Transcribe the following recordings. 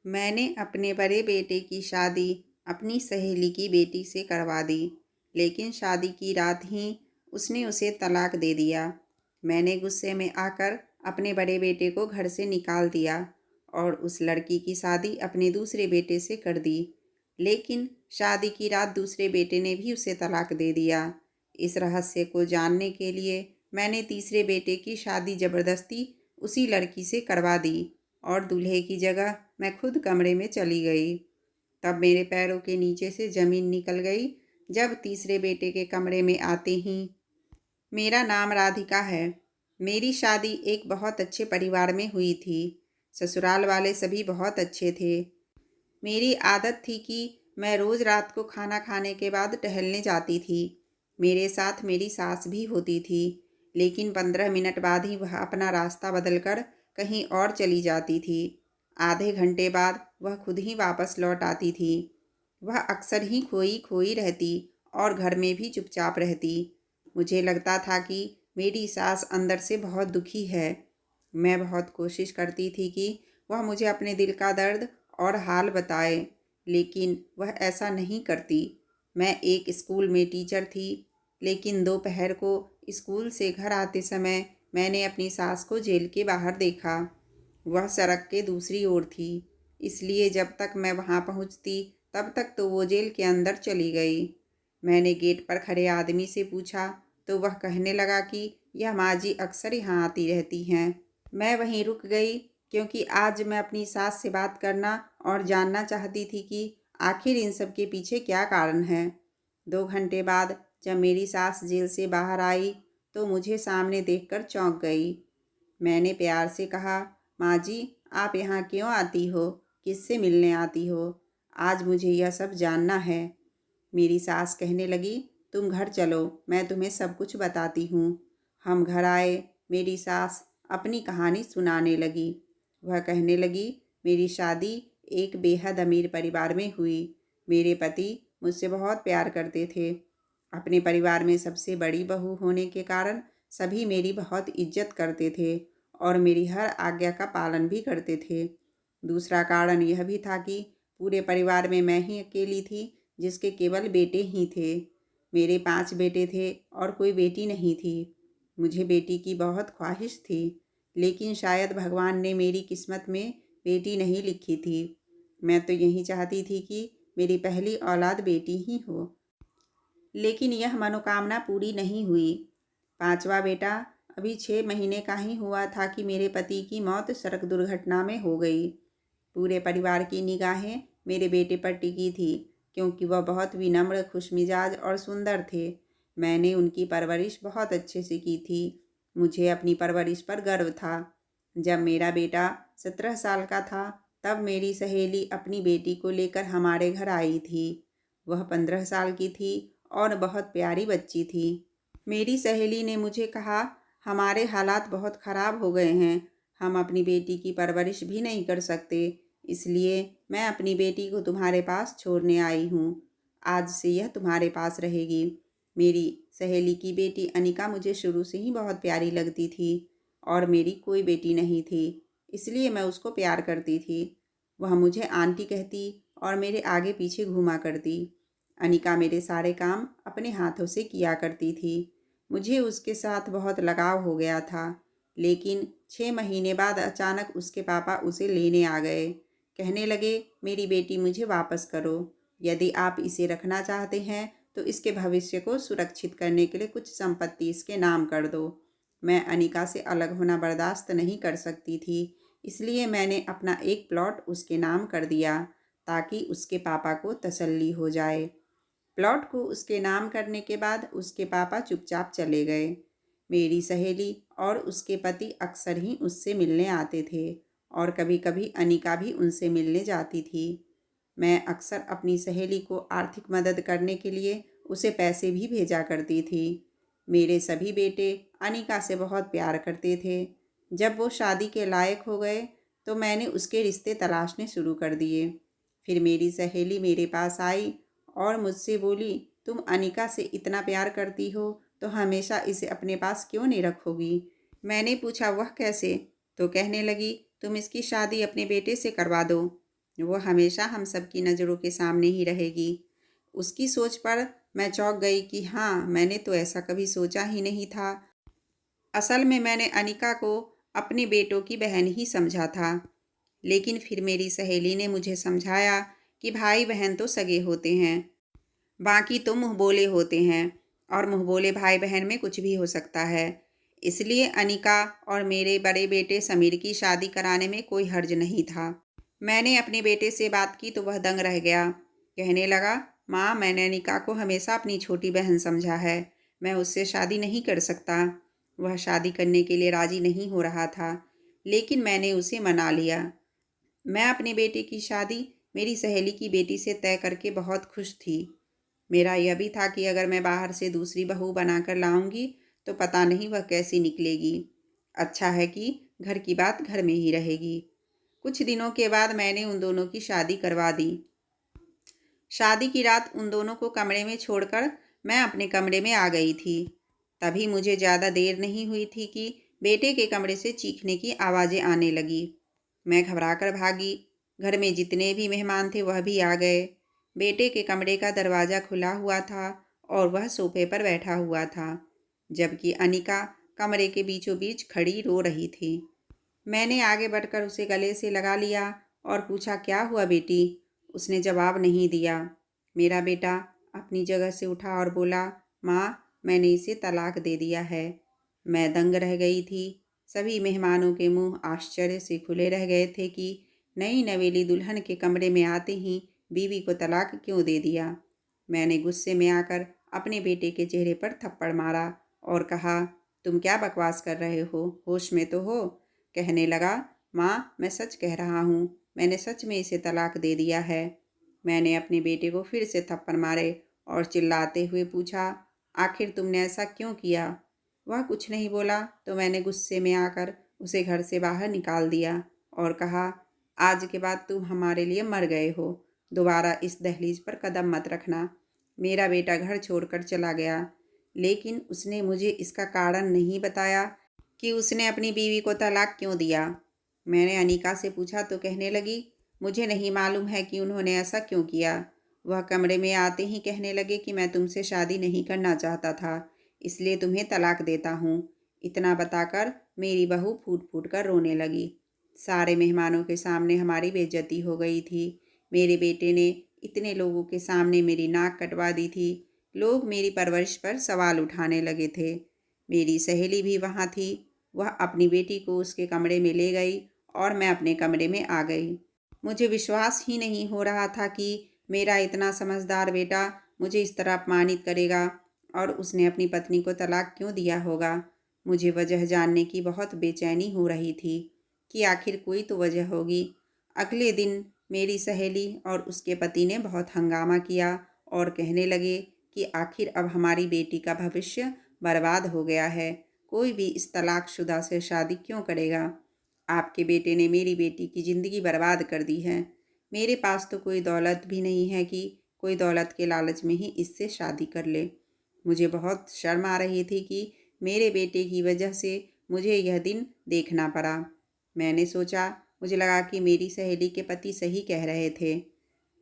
मैंने अपने बड़े बेटे की शादी अपनी सहेली की बेटी से करवा दी, लेकिन शादी की रात ही उसने उसे तलाक दे दिया। मैंने गुस्से में आकर अपने बड़े बेटे को घर से निकाल दिया और उस लड़की की शादी अपने दूसरे बेटे से कर दी। लेकिन शादी की रात दूसरे बेटे ने भी उसे तलाक दे दिया। इस रहस्य को जानने के लिए मैंने तीसरे बेटे की शादी ज़बरदस्ती उसी लड़की से करवा दी और दूल्हे की जगह मैं खुद कमरे में चली गई। तब मेरे पैरों के नीचे से ज़मीन निकल गई जब तीसरे बेटे के कमरे में आते ही। मेरा नाम राधिका है। मेरी शादी एक बहुत अच्छे परिवार में हुई थी। ससुराल वाले सभी बहुत अच्छे थे। मेरी आदत थी कि मैं रोज़ रात को खाना खाने के बाद टहलने जाती थी। मेरे साथ मेरी सास भी होती थी, लेकिन 15 मिनट बाद ही वह अपना रास्ता बदलकर कहीं और चली जाती थी। आधे घंटे बाद वह खुद ही वापस लौट आती थी। वह अक्सर ही खोई खोई रहती और घर में भी चुपचाप रहती। मुझे लगता था कि मेरी सास अंदर से बहुत दुखी है। मैं बहुत कोशिश करती थी कि वह मुझे अपने दिल का दर्द और हाल बताए, लेकिन वह ऐसा नहीं करती। मैं एक स्कूल में टीचर थी, लेकिन दोपहर को स्कूल से घर आते समय मैंने अपनी सास को जेल के बाहर देखा। वह सड़क के दूसरी ओर थी, इसलिए जब तक मैं वहां पहुंचती तब तक तो वो जेल के अंदर चली गई। मैंने गेट पर खड़े आदमी से पूछा तो वह कहने लगा कि यह माँ जी अक्सर यहाँ आती रहती हैं। मैं वहीं रुक गई, क्योंकि आज मैं अपनी सास से बात करना और जानना चाहती थी कि आखिर इन सब के पीछे क्या कारण है। 2 घंटे बाद जब मेरी सास जेल से बाहर आई तो मुझे सामने देखकर चौंक गई। मैंने प्यार से कहा, माँ जी आप यहाँ क्यों आती हो? किससे मिलने आती हो? आज मुझे यह सब जानना है। मेरी सास कहने लगी, तुम घर चलो, मैं तुम्हें सब कुछ बताती हूँ। हम घर आए। मेरी सास अपनी कहानी सुनाने लगी। वह कहने लगी, मेरी शादी एक बेहद अमीर परिवार में हुई। मेरे पति मुझसे बहुत प्यार करते थे। अपने परिवार में सबसे बड़ी बहू होने के कारण सभी मेरी बहुत इज्जत करते थे और मेरी हर आज्ञा का पालन भी करते थे। दूसरा कारण यह भी था कि पूरे परिवार में मैं ही अकेली थी जिसके केवल बेटे ही थे। मेरे 5 बेटे थे और कोई बेटी नहीं थी। मुझे बेटी की बहुत ख्वाहिश थी, लेकिन शायद भगवान ने मेरी किस्मत में बेटी नहीं लिखी थी। मैं तो यही चाहती थी कि मेरी पहली औलाद बेटी ही हो, लेकिन यह मनोकामना पूरी नहीं हुई। 5वां बेटा अभी 6 महीने का ही हुआ था कि मेरे पति की मौत सड़क दुर्घटना में हो गई। पूरे परिवार की निगाहें मेरे बेटे पर टिकी थी, क्योंकि वह बहुत विनम्र, खुशमिजाज और सुंदर थे। मैंने उनकी परवरिश बहुत अच्छे से की थी। मुझे अपनी परवरिश पर गर्व था। जब मेरा बेटा 17 साल का था तब मेरी सहेली अपनी बेटी को लेकर हमारे घर आई थी। वह 15 साल की थी और बहुत प्यारी बच्ची थी। मेरी सहेली ने मुझे कहा, हमारे हालात बहुत ख़राब हो गए हैं, हम अपनी बेटी की परवरिश भी नहीं कर सकते, इसलिए मैं अपनी बेटी को तुम्हारे पास छोड़ने आई हूँ। आज से यह तुम्हारे पास रहेगी। मेरी सहेली की बेटी अनिका मुझे शुरू से ही बहुत प्यारी लगती थी और मेरी कोई बेटी नहीं थी, इसलिए मैं उसको प्यार करती थी। वह मुझे आंटी कहती और मेरे आगे पीछे घूमा करती। अनिका मेरे सारे काम अपने हाथों से किया करती थी। मुझे उसके साथ बहुत लगाव हो गया था, लेकिन 6 महीने बाद अचानक उसके पापा उसे लेने आ गए। कहने लगे, मेरी बेटी मुझे वापस करो। यदि आप इसे रखना चाहते हैं तो इसके भविष्य को सुरक्षित करने के लिए कुछ संपत्ति इसके नाम कर दो। मैं अनिका से अलग होना बर्दाश्त नहीं कर सकती थी, इसलिए मैंने अपना एक प्लॉट उसके नाम कर दिया ताकि उसके पापा को तसल्ली हो जाए। प्लॉट को उसके नाम करने के बाद उसके पापा चुपचाप चले गए। मेरी सहेली और उसके पति अक्सर ही उससे मिलने आते थे और कभी कभी अनिका भी उनसे मिलने जाती थी। मैं अक्सर अपनी सहेली को आर्थिक मदद करने के लिए उसे पैसे भी भेजा करती थी। मेरे सभी बेटे अनिका से बहुत प्यार करते थे। जब वो शादी के लायक हो गए तो मैंने उसके रिश्ते तलाशने शुरू कर दिए। फिर मेरी सहेली मेरे पास आई और मुझसे बोली, तुम अनिका से इतना प्यार करती हो तो हमेशा इसे अपने पास क्यों नहीं रखोगी? मैंने पूछा, वह कैसे? तो कहने लगी, तुम इसकी शादी अपने बेटे से करवा दो। वो हमेशा हम सब की नज़रों के सामने ही रहेगी। उसकी सोच पर मैं चौंक गई कि हाँ, मैंने तो ऐसा कभी सोचा ही नहीं था। असल में मैंने अनिका को अपने बेटों की बहन ही समझा था। लेकिन फिर मेरी सहेली ने मुझे समझाया कि भाई बहन तो सगे होते हैं, बाकी तो मुँह बोले होते हैं, और मुँह बोले भाई बहन में कुछ भी हो सकता है। इसलिए अनिका और मेरे बड़े बेटे समीर की शादी कराने में कोई हर्ज नहीं था। मैंने अपने बेटे से बात की तो वह दंग रह गया। कहने लगा, माँ, मैंने अनिका को हमेशा अपनी छोटी बहन समझा है। मैं उससे शादी नहीं कर सकता। वह शादी करने के लिए राजी नहीं हो रहा था, लेकिन मैंने उसे मना लिया। मैं अपने बेटे की शादी मेरी सहेली की बेटी से तय करके बहुत खुश थी। मेरा यह भी था कि अगर मैं बाहर से दूसरी बहू बनाकर लाऊंगी तो पता नहीं वह कैसी निकलेगी। अच्छा है कि घर की बात घर में ही रहेगी। कुछ दिनों के बाद मैंने उन दोनों की शादी करवा दी। शादी की रात उन दोनों को कमरे में छोड़कर मैं अपने कमरे में आ गई थी। तभी मुझे ज़्यादा देर नहीं हुई थी कि बेटे के कमरे से चीखने की आवाज़ें आने लगी। मैं घबराकर भागी। घर में जितने भी मेहमान थे वह भी आ गए। बेटे के कमरे का दरवाज़ा खुला हुआ था और वह सोफे पर बैठा हुआ था, जबकि अनिका कमरे के बीचों बीच खड़ी रो रही थी। मैंने आगे बढ़कर उसे गले से लगा लिया और पूछा, क्या हुआ बेटी? उसने जवाब नहीं दिया। मेरा बेटा अपनी जगह से उठा और बोला, माँ, मैंने इसे तलाक दे दिया है। मैं दंग रह गई थी। सभी मेहमानों के मुंह आश्चर्य से खुले रह गए थे कि नई नवेली दुल्हन के कमरे में आते ही बीवी को तलाक क्यों दे दिया। मैंने गुस्से में आकर अपने बेटे के चेहरे पर थप्पड़ मारा और कहा, तुम क्या बकवास कर रहे हो? होश में तो हो? कहने लगा, माँ, मैं सच कह रहा हूँ, मैंने सच में इसे तलाक दे दिया है। मैंने अपने बेटे को फिर से थप्पड़ मारे और चिल्लाते हुए पूछा, आखिर तुमने ऐसा क्यों किया? वह कुछ नहीं बोला तो मैंने गुस्से में आकर उसे घर से बाहर निकाल दिया और कहा, आज के बाद तुम हमारे लिए मर गए हो। दोबारा इस दहलीज पर कदम मत रखना। मेरा बेटा घर छोड़कर चला गया, लेकिन उसने मुझे इसका कारण नहीं बताया कि उसने अपनी बीवी को तलाक क्यों दिया। मैंने अनीका से पूछा तो कहने लगी, मुझे नहीं मालूम है कि उन्होंने ऐसा क्यों किया। वह कमरे में आते ही कहने लगे कि मैं तुमसे शादी नहीं करना चाहता था, इसलिए तुम्हें तलाक देता हूँ। इतना बताकर मेरी बहू फूट फूट कर रोने लगी। सारे मेहमानों के सामने हमारी बेइज्जती हो गई थी। मेरे बेटे ने इतने लोगों के सामने मेरी नाक कटवा दी थी। लोग मेरी परवरिश पर सवाल उठाने लगे थे। मेरी सहेली भी वहाँ थी। वह अपनी बेटी को उसके कमरे में ले गई और मैं अपने कमरे में आ गई। मुझे विश्वास ही नहीं हो रहा था कि मेरा इतना समझदार बेटा मुझे इस तरह अपमानित करेगा और उसने अपनी पत्नी को तलाक क्यों दिया होगा। मुझे वजह जानने की बहुत बेचैनी हो रही थी कि आखिर कोई तो वजह होगी। अगले दिन मेरी सहेली और उसके पति ने बहुत हंगामा किया और कहने लगे कि आखिर अब हमारी बेटी का भविष्य बर्बाद हो गया है। कोई भी इस तलाकशुदा से शादी क्यों करेगा? आपके बेटे ने मेरी बेटी की ज़िंदगी बर्बाद कर दी है। मेरे पास तो कोई दौलत भी नहीं है कि कोई दौलत के लालच में ही इससे शादी कर ले। मुझे बहुत शर्म आ रही थी कि मेरे बेटे की वजह से मुझे यह दिन देखना पड़ा। मैंने सोचा, मुझे लगा कि मेरी सहेली के पति सही कह रहे थे।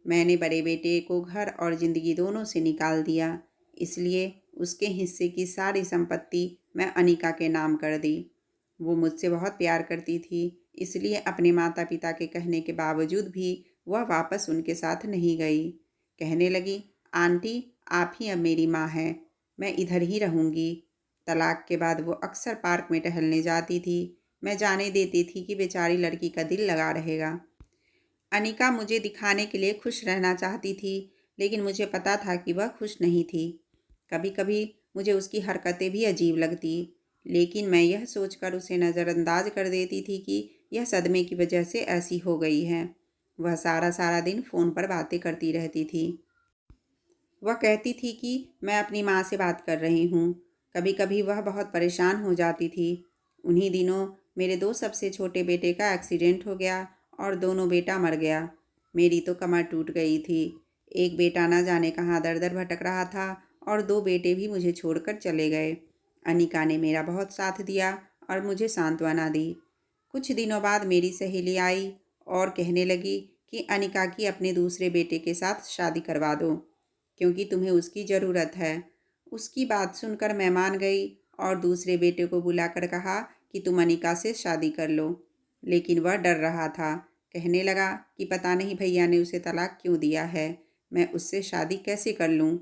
मैंने बड़े बेटे को घर और ज़िंदगी दोनों से निकाल दिया, इसलिए उसके हिस्से की सारी संपत्ति मैं अनीका के नाम कर दी। वो मुझसे बहुत प्यार करती थी, इसलिए अपने माता पिता के कहने के बावजूद भी वह वापस उनके साथ नहीं गई। कहने लगी, आंटी, आप ही अब मेरी माँ हैं, मैं इधर ही रहूँगी। तलाक के बाद वो अक्सर पार्क में टहलने जाती थी। मैं जाने देती थी कि बेचारी लड़की का दिल लगा रहेगा। अनिका मुझे दिखाने के लिए खुश रहना चाहती थी, लेकिन मुझे पता था कि वह खुश नहीं थी। कभी कभी मुझे उसकी हरकतें भी अजीब लगती, लेकिन मैं यह सोचकर उसे नज़रअंदाज कर देती थी कि यह सदमे की वजह से ऐसी हो गई है। वह सारा सारा दिन फ़ोन पर बातें करती रहती थी। वह कहती थी कि मैं अपनी माँ से बात कर रही हूँ। कभी कभी वह बहुत परेशान हो जाती थी। उन्हीं दिनों मेरे दो सबसे छोटे बेटे का एक्सीडेंट हो गया और दोनों बेटा मर गया। मेरी तो कमर टूट गई थी। एक बेटा न जाने कहाँ दर दर भटक रहा था और दो बेटे भी मुझे छोड़कर चले गए। अनिका ने मेरा बहुत साथ दिया और मुझे सांत्वना दी। कुछ दिनों बाद मेरी सहेली आई और कहने लगी कि अनिका की अपने दूसरे बेटे के साथ शादी करवा दो, क्योंकि तुम्हें उसकी ज़रूरत है। उसकी बात सुनकर मैं मान गई और दूसरे बेटे को बुलाकर कहा कि तुम अनिका से शादी कर लो। लेकिन वह डर रहा था। कहने लगा कि पता नहीं भैया ने उसे तलाक क्यों दिया है, मैं उससे शादी कैसे कर लूँ।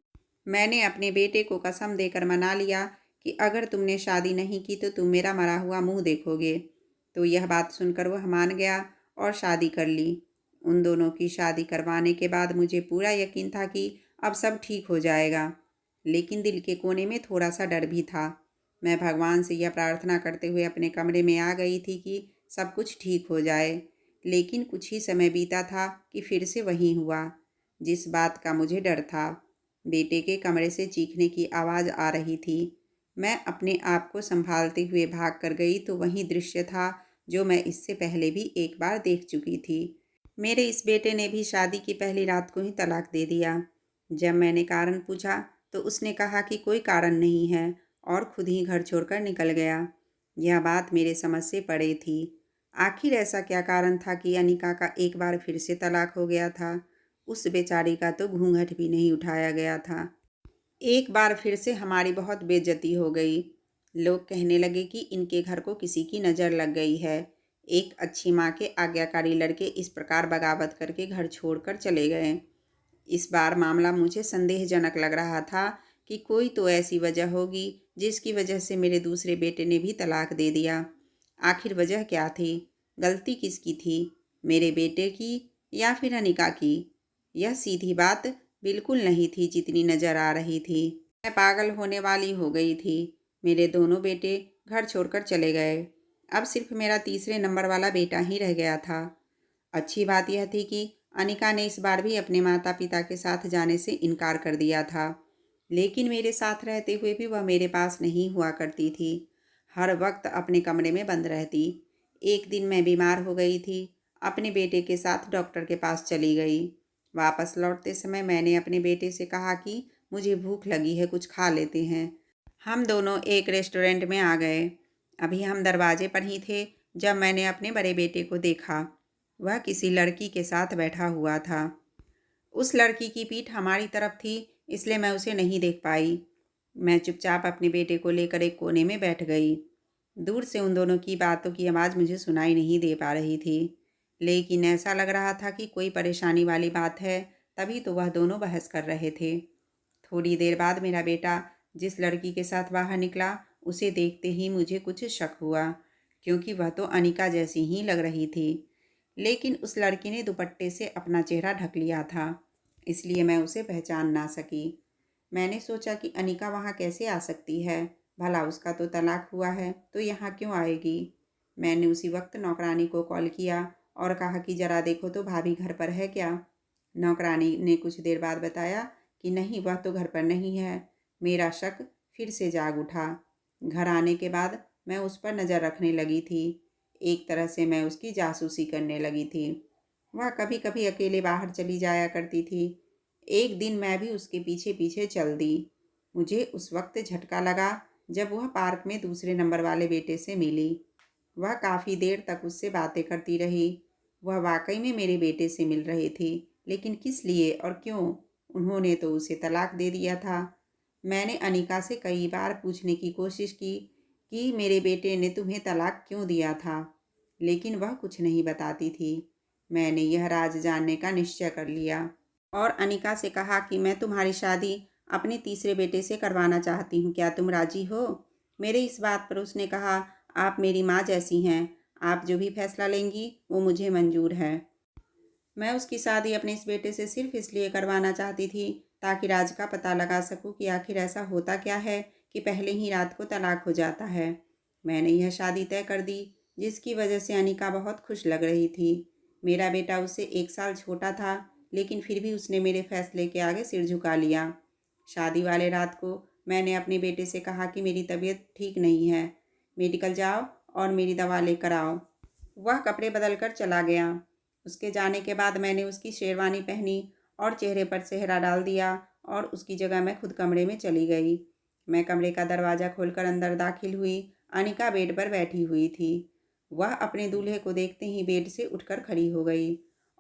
मैंने अपने बेटे को कसम देकर मना लिया कि अगर तुमने शादी नहीं की तो तुम मेरा मरा हुआ मुंह देखोगे। तो यह बात सुनकर वह मान गया और शादी कर ली। उन दोनों की शादी करवाने के बाद मुझे पूरा यकीन था कि अब सब ठीक हो जाएगा, लेकिन दिल के कोने में थोड़ा सा डर भी था। मैं भगवान से यह प्रार्थना करते हुए अपने कमरे में आ गई थी कि सब कुछ ठीक हो जाए। लेकिन कुछ ही समय बीता था कि फिर से वही हुआ, जिस बात का मुझे डर था। बेटे के कमरे से चीखने की आवाज़ आ रही थी। मैं अपने आप को संभालते हुए भाग कर गई तो वही दृश्य था जो मैं इससे पहले भी एक बार देख चुकी थी। मेरे इस बेटे ने भी शादी की पहली रात को ही तलाक दे दिया। जब मैंने कारण पूछा तो उसने कहा कि कोई कारण नहीं है और खुद ही घर छोड़कर निकल गया। यह बात मेरे समझ से परे थी। आखिर ऐसा क्या कारण था कि अनिका का एक बार फिर से तलाक हो गया था। उस बेचारी का तो घूंघट भी नहीं उठाया गया था। एक बार फिर से हमारी बहुत बेइज्जती हो गई। लोग कहने लगे कि इनके घर को किसी की नज़र लग गई है। एक अच्छी माँ के आज्ञाकारी लड़के इस प्रकार बगावत करके घर छोड़कर चले गए। इस बार मामला मुझे संदेहजनक लग रहा था कि कोई तो ऐसी वजह होगी जिसकी वजह से मेरे दूसरे बेटे ने भी तलाक दे दिया। आखिर वजह क्या थी? गलती किसकी थी? मेरे बेटे की या फिर अनिका की? यह सीधी बात बिल्कुल नहीं थी जितनी नज़र आ रही थी। मैं पागल होने वाली हो गई थी। मेरे दोनों बेटे घर छोड़कर चले गए। अब सिर्फ मेरा तीसरे नंबर वाला बेटा ही रह गया था। अच्छी बात यह थी कि अनिका ने इस बार भी अपने माता पिता के साथ जाने से इनकार कर दिया था। लेकिन मेरे साथ रहते हुए भी वह मेरे पास नहीं हुआ करती थी। हर वक्त अपने कमरे में बंद रहती। एक दिन मैं बीमार हो गई थी। अपने बेटे के साथ डॉक्टर के पास चली गई। वापस लौटते समय मैंने अपने बेटे से कहा कि मुझे भूख लगी है, कुछ खा लेते हैं। हम दोनों एक रेस्टोरेंट में आ गए। अभी हम दरवाजे पर ही थे जब मैंने अपने बड़े बेटे को देखा। वह किसी लड़की के साथ बैठा हुआ था। उस लड़की की पीठ हमारी तरफ थी, इसलिए मैं उसे नहीं देख पाई। मैं चुपचाप अपने बेटे को लेकर एक कोने में बैठ गई। दूर से उन दोनों की बातों की आवाज़ मुझे सुनाई नहीं दे पा रही थी, लेकिन ऐसा लग रहा था कि कोई परेशानी वाली बात है, तभी तो वह दोनों बहस कर रहे थे। थोड़ी देर बाद मेरा बेटा जिस लड़की के साथ बाहर निकला, उसे देखते ही मुझे कुछ शक हुआ, क्योंकि वह तो अनिका जैसी ही लग रही थी। लेकिन उस लड़की ने दुपट्टे से अपना चेहरा ढक लिया था, इसलिए मैं उसे पहचान ना सकी। मैंने सोचा कि अनिका वहाँ कैसे आ सकती है, भला उसका तो तलाक हुआ है तो यहाँ क्यों आएगी। मैंने उसी वक्त नौकरानी को कॉल किया और कहा कि ज़रा देखो तो भाभी घर पर है क्या। नौकरानी ने कुछ देर बाद बताया कि नहीं, वह तो घर पर नहीं है। मेरा शक फिर से जाग उठा। घर आने के बाद मैं उस पर नज़र रखने लगी थी। एक तरह से मैं उसकी जासूसी करने लगी थी। वह कभी कभी अकेले बाहर चली जाया करती थी। एक दिन मैं भी उसके पीछे पीछे चल दी। मुझे उस वक्त झटका लगा जब वह पार्क में दूसरे नंबर वाले बेटे से मिली। वह काफ़ी देर तक उससे बातें करती रही। वह वाकई में मेरे बेटे से मिल रही थी, लेकिन किस लिए और क्यों? उन्होंने तो उसे तलाक दे दिया था। मैंने अनिका से कई बार पूछने की कोशिश की कि मेरे बेटे ने तुम्हें तलाक क्यों दिया था, लेकिन वह कुछ नहीं बताती थी। मैंने यह राज जानने का निश्चय कर लिया और अनिका से कहा कि मैं तुम्हारी शादी अपने तीसरे बेटे से करवाना चाहती हूँ, क्या तुम राजी हो? मेरे इस बात पर उसने कहा, आप मेरी माँ जैसी हैं, आप जो भी फैसला लेंगी वो मुझे मंजूर है। मैं उसकी शादी अपने इस बेटे से सिर्फ इसलिए करवाना चाहती थी ताकि राज का पता लगा सकूं कि आखिर ऐसा होता क्या है कि पहले ही रात को तलाक हो जाता है। मैंने यह शादी तय कर दी, जिसकी वजह से अनिका बहुत खुश लग रही थी। मेरा बेटा उससे 1 साल छोटा था, लेकिन फिर भी उसने मेरे फैसले के आगे सिर झुका लिया। शादी वाले रात को मैंने अपने बेटे से कहा कि मेरी तबीयत ठीक नहीं है, मेडिकल जाओ और मेरी दवा लेकर आओ। वह कपड़े बदल कर चला गया। उसके जाने के बाद मैंने उसकी शेरवानी पहनी और चेहरे पर सेहरा डाल दिया और उसकी जगह मैं खुद कमरे में चली गई। मैं कमरे का दरवाज़ा खोलकर अंदर दाखिल हुई। अनिका बेड पर बैठी हुई थी। वह अपने दूल्हे को देखते ही बेड से उठकर खड़ी हो गई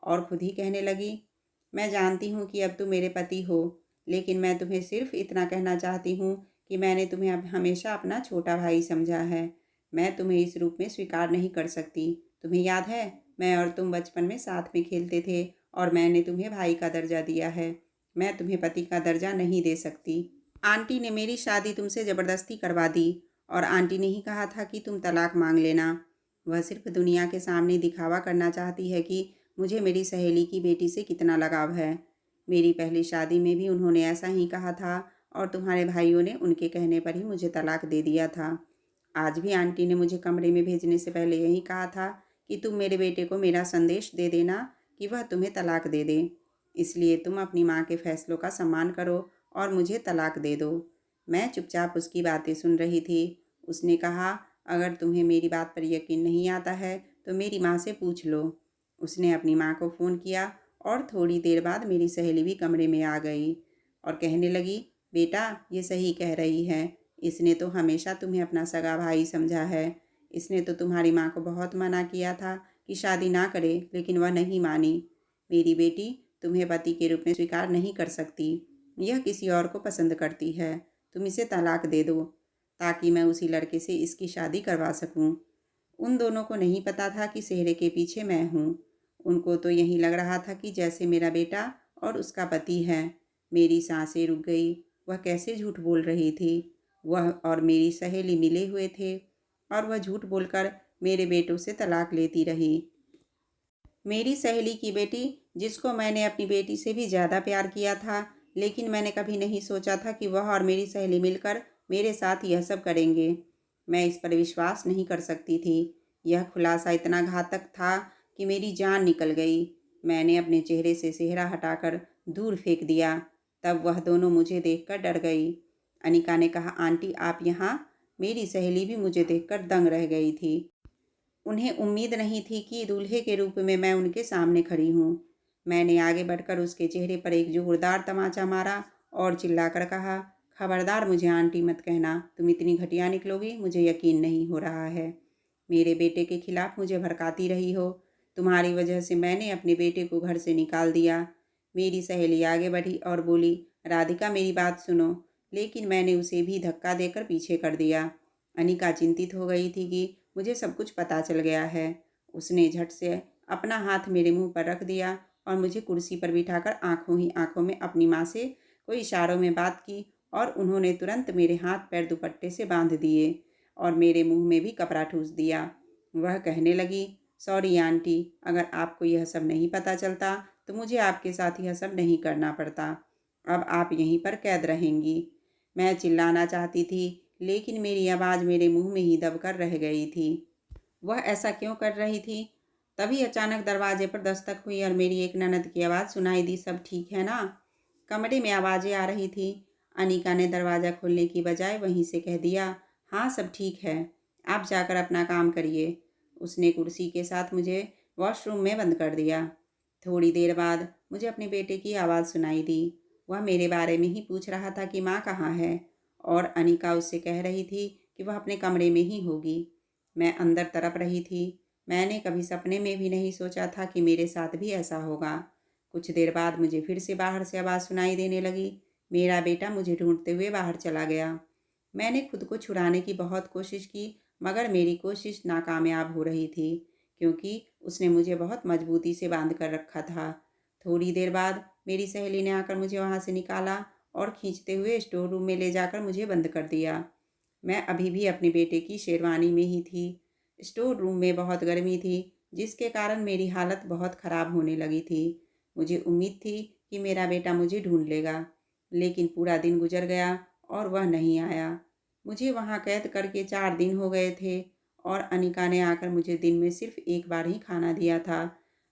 और खुद ही कहने लगी, मैं जानती हूँ कि अब तुम मेरे पति हो, लेकिन मैं तुम्हें सिर्फ इतना कहना चाहती हूँ कि मैंने तुम्हें अब हमेशा अपना छोटा भाई समझा है। मैं तुम्हें इस रूप में स्वीकार नहीं कर सकती। तुम्हें याद है, मैं और तुम बचपन में साथ में खेलते थे और मैंने तुम्हें भाई का दर्जा दिया है। मैं तुम्हें पति का दर्जा नहीं दे सकती। आंटी ने मेरी शादी तुमसे ज़बरदस्ती करवा दी और आंटी ने ही कहा था कि तुम तलाक मांग लेना। वह सिर्फ दुनिया के सामने दिखावा करना चाहती है कि मुझे मेरी सहेली की बेटी से कितना लगाव है। मेरी पहली शादी में भी उन्होंने ऐसा ही कहा था और तुम्हारे भाइयों ने उनके कहने पर ही मुझे तलाक दे दिया था। आज भी आंटी ने मुझे कमरे में भेजने से पहले यही कहा था कि तुम मेरे बेटे को मेरा संदेश दे देना कि वह तुम्हें तलाक दे दे। इसलिए तुम अपनी माँ के फैसलों का सम्मान करो और मुझे तलाक दे दो। मैं चुपचाप उसकी बातें सुन रही थी। उसने कहा, अगर तुम्हें मेरी बात पर यकीन नहीं आता है तो मेरी माँ से पूछ लो। उसने अपनी माँ को फ़ोन किया और थोड़ी देर बाद मेरी सहेली भी कमरे में आ गई और कहने लगी, बेटा ये सही कह रही है। इसने तो हमेशा तुम्हें अपना सगा भाई समझा है। इसने तो तुम्हारी माँ को बहुत मना किया था कि शादी ना करे, लेकिन वह नहीं मानी। मेरी बेटी तुम्हें पति के रूप में स्वीकार नहीं कर सकती। यह किसी और को पसंद करती है। तुम इसे तलाक दे दो ताकि मैं उसी लड़के से इसकी शादी करवा सकूं। उन दोनों को नहीं पता था कि सेहरे के पीछे मैं हूँ। उनको तो यही लग रहा था कि जैसे मेरा बेटा और उसका पति है। मेरी सांसें रुक गई। वह कैसे झूठ बोल रही थी। वह और मेरी सहेली मिले हुए थे और वह झूठ बोलकर मेरे बेटों से तलाक लेती रही। मेरी सहेली की बेटी, जिसको मैंने अपनी बेटी से भी ज़्यादा प्यार किया था, लेकिन मैंने कभी नहीं सोचा था कि वह और मेरी सहेली मिलकर मेरे साथ यह सब करेंगे। मैं इस पर विश्वास नहीं कर सकती थी। यह खुलासा इतना घातक था कि मेरी जान निकल गई। मैंने अपने चेहरे से सेहरा हटाकर दूर फेंक दिया। तब वह दोनों मुझे देखकर डर गई। अनिका ने कहा, आंटी आप यहाँ। मेरी सहेली भी मुझे देखकर दंग रह गई थी। उन्हें उम्मीद नहीं थी कि दूल्हे के रूप में मैं उनके सामने खड़ी हूँ। मैंने आगे बढ़कर उसके चेहरे पर एक जोरदार तमाचा मारा और चिल्लाकर कहा, खबरदार मुझे आंटी मत कहना। तुम इतनी घटिया निकलोगी, मुझे यकीन नहीं हो रहा है। मेरे बेटे के खिलाफ मुझे भड़काती रही हो। तुम्हारी वजह से मैंने अपने बेटे को घर से निकाल दिया। मेरी सहेली आगे बढ़ी और बोली, राधिका मेरी बात सुनो। लेकिन मैंने उसे भी धक्का देकर पीछे कर दिया। अनिका चिंतित हो गई थी कि मुझे सब कुछ पता चल गया है। उसने झट से अपना हाथ मेरे मुंह पर रख दिया और मुझे कुर्सी पर बिठाकर आंखों ही आंखों में अपनी माँ से कोई इशारों में बात की और उन्होंने तुरंत मेरे हाथ पैर दुपट्टे से बांध दिए और मेरे मुंह में भी कपड़ा ठूस दिया। वह कहने लगी, सॉरी आंटी, अगर आपको यह सब नहीं पता चलता तो मुझे आपके साथ यह सब नहीं करना पड़ता। अब आप यहीं पर कैद रहेंगी। मैं चिल्लाना चाहती थी, लेकिन मेरी आवाज़ मेरे मुंह में ही दबकर रह गई थी। वह ऐसा क्यों कर रही थी? तभी अचानक दरवाजे पर दस्तक हुई और मेरी एक ननद की आवाज़ सुनाई दी, सब ठीक है ना? कमरे में आवाज़ें आ रही थी। अनिका ने दरवाज़ा खोलने की बजाय वहीं से कह दिया, हाँ सब ठीक है, आप जाकर अपना काम करिए। उसने कुर्सी के साथ मुझे वॉशरूम में बंद कर दिया। थोड़ी देर बाद मुझे अपने बेटे की आवाज़ सुनाई दी। वह मेरे बारे में ही पूछ रहा था कि माँ कहाँ है, और अनिका उससे कह रही थी कि वह अपने कमरे में ही होगी। मैं अंदर तड़प रही थी। मैंने कभी सपने में भी नहीं सोचा था कि मेरे साथ भी ऐसा होगा। कुछ देर बाद मुझे फिर से बाहर से आवाज़ सुनाई देने लगी। मेरा बेटा मुझे ढूंढते हुए बाहर चला गया। मैंने खुद को छुड़ाने की बहुत कोशिश की, मगर मेरी कोशिश नाकामयाब हो रही थी क्योंकि उसने मुझे बहुत मजबूती से बांध कर रखा था। थोड़ी देर बाद मेरी सहेली ने आकर मुझे वहाँ से निकाला और खींचते हुए स्टोर रूम में ले जाकर मुझे बंद कर दिया। मैं अभी भी अपने बेटे की शेरवानी में ही थी। स्टोर रूम में बहुत गर्मी थी, जिसके कारण मेरी हालत बहुत ख़राब होने लगी थी। मुझे उम्मीद थी कि मेरा बेटा मुझे ढूंढ लेगा, लेकिन पूरा दिन गुजर गया और वह नहीं आया। मुझे वहाँ कैद करके 4 दिन हो गए थे और अनिका ने आकर मुझे दिन में सिर्फ एक बार ही खाना दिया था।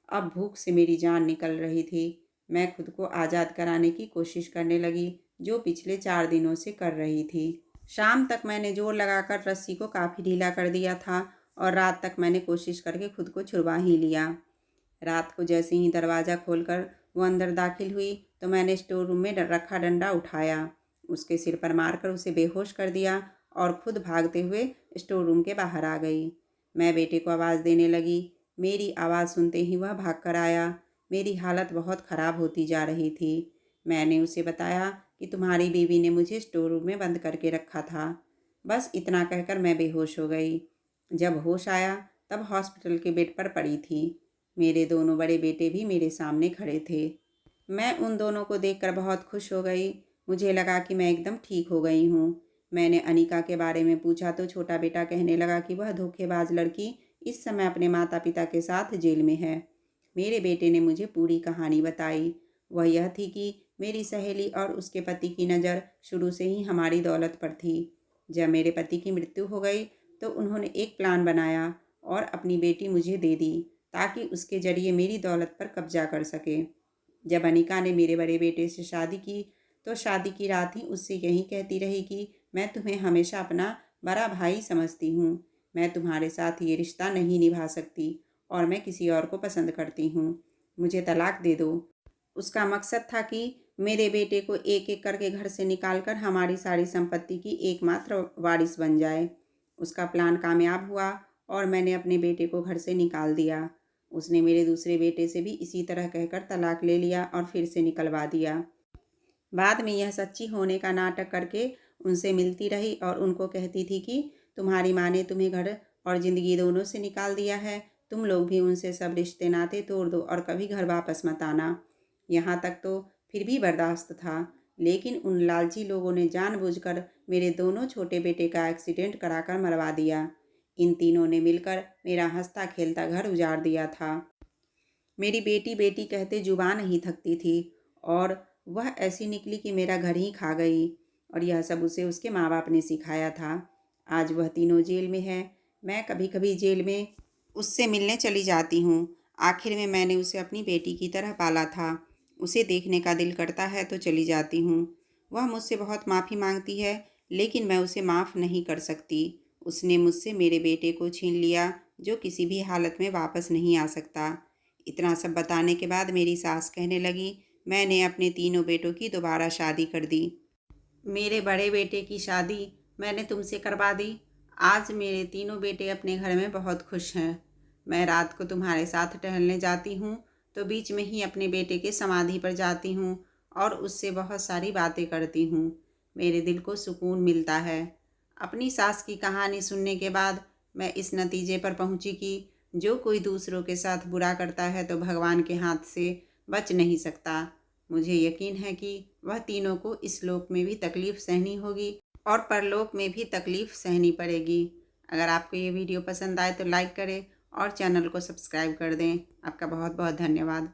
अब भूख से मेरी जान निकल रही थी। मैं खुद को आज़ाद कराने की कोशिश करने लगी, जो पिछले 4 दिनों से कर रही थी। शाम तक मैंने जोर लगाकर रस्सी को काफ़ी ढीला कर दिया था और रात तक मैंने कोशिश करके खुद को छुड़वा ही लिया। रात को जैसे ही दरवाज़ा खोलकर वो अंदर दाखिल हुई तो मैंने स्टोर रूम में रखा डंडा उठाया, उसके सिर पर मारकर उसे बेहोश कर दिया और खुद भागते हुए स्टोर रूम के बाहर आ गई। मैं बेटे को आवाज़ देने लगी। मेरी आवाज़ सुनते ही वह भाग कर आया। मेरी हालत बहुत ख़राब होती जा रही थी। मैंने उसे बताया कि तुम्हारी बीवी ने मुझे स्टोर रूम में बंद करके रखा था। बस इतना कहकर मैं बेहोश हो गई। जब होश आया तब हॉस्पिटल के बेड पर पड़ी थी। मेरे दोनों बड़े बेटे भी मेरे सामने खड़े थे। मैं उन दोनों को देखकर बहुत खुश हो गई। मुझे लगा कि मैं एकदम ठीक हो गई हूँ। मैंने अनिका के बारे में पूछा तो छोटा बेटा कहने लगा कि वह धोखेबाज लड़की इस समय अपने माता पिता के साथ जेल में है। मेरे बेटे ने मुझे पूरी कहानी बताई। वह यह थी कि मेरी सहेली और उसके पति की नज़र शुरू से ही हमारी दौलत पर थी। जब मेरे पति की मृत्यु हो गई तो उन्होंने एक प्लान बनाया और अपनी बेटी मुझे दे दी ताकि उसके ज़रिए मेरी दौलत पर कब्जा कर सके। जब अनिका ने मेरे बड़े बेटे से शादी की तो शादी की रात ही उससे यही कहती रही कि मैं तुम्हें हमेशा अपना बड़ा भाई समझती हूँ। मैं तुम्हारे साथ ये रिश्ता नहीं निभा सकती और मैं किसी और को पसंद करती हूँ। मुझे तलाक दे दो। उसका मकसद था कि मेरे बेटे को एक एक करके घर से निकालकर हमारी सारी संपत्ति की एकमात्र वारिस बन जाए। उसका प्लान कामयाब हुआ और मैंने अपने बेटे को घर से निकाल दिया। उसने मेरे दूसरे बेटे से भी इसी तरह कहकर तलाक ले लिया और फिर से निकलवा दिया। बाद में यह सच्ची होने का नाटक करके उनसे मिलती रही और उनको कहती थी कि तुम्हारी माँ ने तुम्हें घर और ज़िंदगी दोनों से निकाल दिया है। तुम लोग भी उनसे सब रिश्ते नाते तोड़ दो और कभी घर वापस मत आना। यहाँ तक तो फिर भी बर्दाश्त था, लेकिन उन लालची लोगों ने जानबूझकर मेरे दोनों छोटे बेटे का एक्सीडेंट कराकर मरवा दिया। इन तीनों ने मिलकर मेरा हंसता खेलता घर उजाड़ दिया था। मेरी बेटी बेटी कहते जुबान नहीं थकती थी और वह ऐसी निकली कि मेरा घर ही खा गई। और यह सब उसे उसके माँ बाप ने सिखाया था। आज वह तीनों जेल में है। मैं कभी कभी जेल में उससे मिलने चली जाती हूँ। आखिर में मैंने उसे अपनी बेटी की तरह पाला था। उसे देखने का दिल करता है तो चली जाती हूँ। वह मुझसे बहुत माफ़ी मांगती है, लेकिन मैं उसे माफ़ नहीं कर सकती। उसने मुझसे मेरे बेटे को छीन लिया जो किसी भी हालत में वापस नहीं आ सकता। इतना सब बताने के बाद मेरी सास कहने लगी, मैंने अपने तीनों बेटों की दोबारा शादी कर दी। मेरे बड़े बेटे की शादी मैंने तुमसे करवा दी। आज मेरे तीनों बेटे अपने घर में बहुत खुश हैं। मैं रात को तुम्हारे साथ टहलने जाती हूँ तो बीच में ही अपने बेटे के समाधि पर जाती हूँ और उससे बहुत सारी बातें करती हूँ। मेरे दिल को सुकून मिलता है। अपनी सास की कहानी सुनने के बाद मैं इस नतीजे पर पहुँची कि जो कोई दूसरों के साथ बुरा करता है तो भगवान के हाथ से बच नहीं सकता। मुझे यकीन है कि वह तीनों को इस लोक में भी तकलीफ़ सहनी होगी और परलोक में भी तकलीफ़ सहनी पड़ेगी। अगर आपको ये वीडियो पसंद आए तो लाइक करें और चैनल को सब्सक्राइब कर दें। आपका बहुत बहुत धन्यवाद।